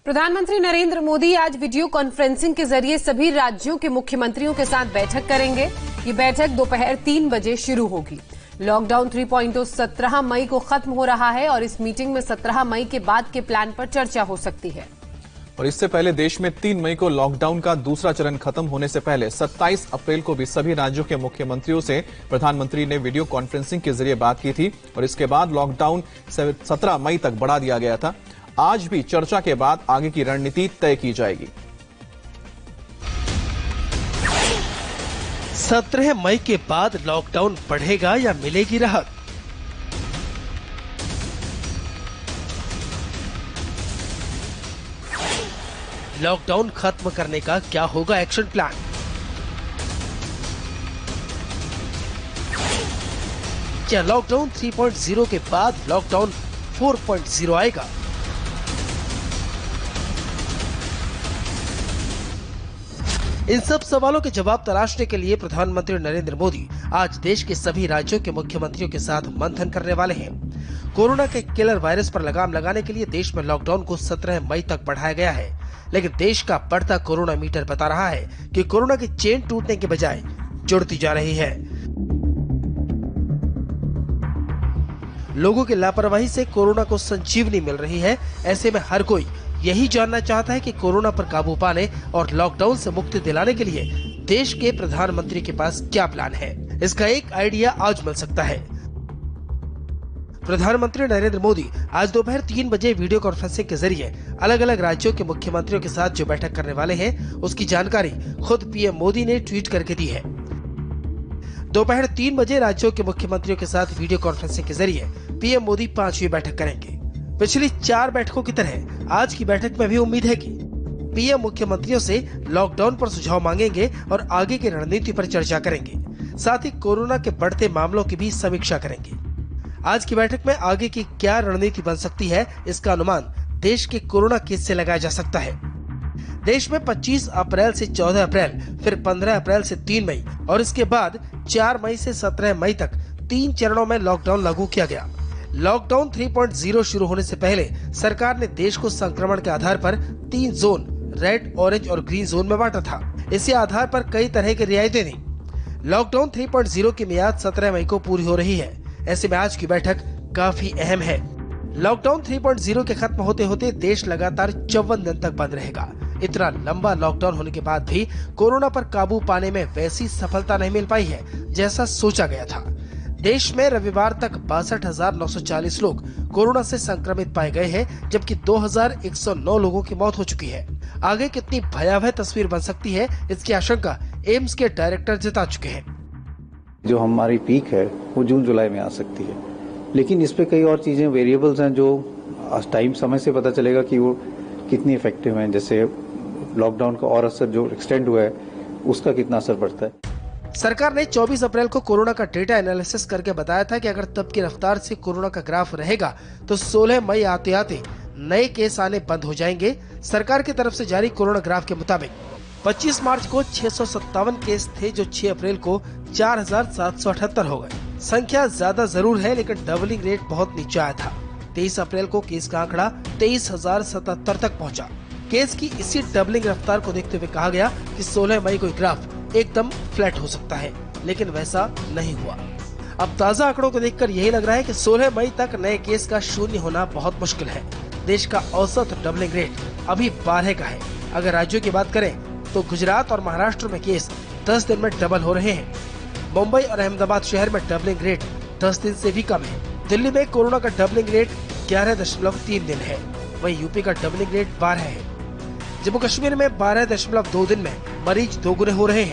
प्रधानमंत्री नरेंद्र मोदी आज video conferencing के जरिए सभी राज्यों के मुख्यमंत्रियों के साथ बैठक करेंगे। ये बैठक दोपहर 3 बजे शुरू होगी। लॉकडाउन 3.0 17 मई को खत्म हो रहा है और इस मीटिंग में 17 मई के बाद के प्लान पर चर्चा हो सकती है। और इससे पहले देश में 3 मई को लॉकडाउन का दूसरा चरण खत्म होने से पहले 27 अप्रैल को भी सभी राज्यों के मुख्यमंत्रियों से प्रधानमंत्री ने वीडियो कॉन्फ्रेंसिंग के जरिए बात की थी और इसके बाद लॉकडाउन 17 मई तक बढ़ा दिया गया था। आज भी चर्चा के बाद आगे की रणनीति तय की जाएगी। 17 मई के बाद लॉकडाउन बढ़ेगा या मिलेगी राहत? लॉकडाउन खत्म करने का क्या होगा एक्शन प्लान? क्या लॉकडाउन 3.0 के बाद लॉकडाउन 4.0 आएगा? इन सब सवालों के जवाब तलाशने के लिए प्रधानमंत्री नरेंद्र मोदी आज देश के सभी राज्यों के मुख्यमंत्रियों के साथ मंथन करने वाले हैं। कोरोना के किलर वायरस पर लगाम लगाने के लिए देश में लॉकडाउन को 17 मई तक बढ़ाया गया है, लेकिन देश का बढ़ता कोरोना मीटर बता रहा है कि कोरोना की चेन टूटने के बजाय जुड़ती जा रही है। लोगों की लापरवाही से कोरोना को संजीवनी मिल रही है। ऐसे में हर कोई यही जानना चाहता है कि कोरोना पर काबू पाने और लॉकडाउन से मुक्ति दिलाने के लिए देश के प्रधानमंत्री के पास क्या प्लान है। इसका एक आइडिया आज मिल सकता है। प्रधानमंत्री नरेंद्र मोदी आज दोपहर 3 बजे वीडियो कॉन्फ्रेंसिंग के जरिए अलग अलग राज्यों के मुख्यमंत्रियों के साथ जो बैठक करने वाले हैं, उसकी जानकारी खुद पीएम मोदी ने ट्वीट करके दी है। दोपहर 3 बजे राज्यों के मुख्यमंत्रियों के साथ वीडियो कॉन्फ्रेंसिंग के जरिए पीएम मोदी 5वीं बैठक करेंगे। पिछली 4 बैठकों की तरह आज की बैठक में भी उम्मीद है कि पीएम मुख्यमंत्रियों से लॉकडाउन पर सुझाव मांगेंगे और आगे की रणनीति पर चर्चा करेंगे। साथ ही कोरोना के बढ़ते मामलों की भी समीक्षा करेंगे। आज की बैठक में आगे की क्या रणनीति बन सकती है, इसका अनुमान देश के कोरोना केस से लगाया जा सकता है। देश में 25 अप्रैल से 14 अप्रैल, फिर 15 अप्रैल से 3 मई और इसके बाद 4 मई से 17 मई तक 3 चरणों में लॉकडाउन लागू किया गया। लॉकडाउन 3.0 शुरू होने से पहले सरकार ने देश को संक्रमण के आधार पर 3 जोन, रेड, ऑरेंज और ग्रीन जोन में बांटा था। इसी आधार पर कई तरह की रियायतें दी। लॉकडाउन 3.0 की मियाद 17 मई को पूरी हो रही है। ऐसे में आज की बैठक काफी अहम है। लॉकडाउन 3.0 के खत्म होते होते देश लगातार 54 दिन तक बंद रहेगा। इतना लंबा लॉकडाउन होने के बाद भी कोरोना पर काबू पाने में वैसी सफलता नहीं मिल पाई है जैसा सोचा गया था। देश में रविवार तक 62,940 लोग कोरोना से संक्रमित पाए गए हैं, जबकि 2,109 लोगों की मौत हो चुकी है। आगे कितनी भयावह तस्वीर बन सकती है, इसकी आशंका एम्स के डायरेक्टर जता चुके हैं। जो हमारी पीक है वो जून जुलाई में आ सकती है, लेकिन इस पे कई और चीजें वेरिएबल्स हैं जो टाइम समय से पता चलेगा कि वो कितनी इफेक्टिव हैं। जैसे लॉकडाउन का और असर जो एक्सटेंड हुआ है उसका कितना असर पड़ता है। सरकार ने 24 अप्रैल को कोरोना का डेटा एनालिसिस करके बताया था कि अगर तब की रफ्तार से कोरोना का ग्राफ रहेगा तो 16 मई आते आते नए केस आने बंद हो जाएंगे। सरकार की तरफ से जारी कोरोना ग्राफ के मुताबिक 25 मार्च को 657 केस थे, जो 6 अप्रैल को 4,778 हो गए। संख्या ज्यादा जरूर है, लेकिन डबलिंग रेट बहुत नीचे आया था। 23 अप्रैल को केस का आंकड़ा 23,077 तक पहुंचा। केस की इसी डबलिंग रफ्तार को देखते हुए कहा गया कि 16 मई को ग्राफ एकदम फ्लैट हो सकता है, लेकिन वैसा नहीं हुआ। अब ताजा आंकड़ों को देखकर यही लग रहा है कि 16 मई तक नए केस का शून्य होना बहुत मुश्किल है। देश का औसत डबलिंग रेट अभी 12 का है। अगर राज्यों की बात करें तो गुजरात और महाराष्ट्र में केस 10 दिन में डबल हो रहे हैं। मुंबई और अहमदाबाद शहर में डबलिंग रेट 10 दिन से भी कम है। दिल्ली में कोरोना का डबलिंग रेट 11.3 दिन है। वहीं यूपी का डबलिंग रेट 12 है। जम्मू कश्मीर में 12.2 दिन में मरीज दोगुने हो रहे हैं।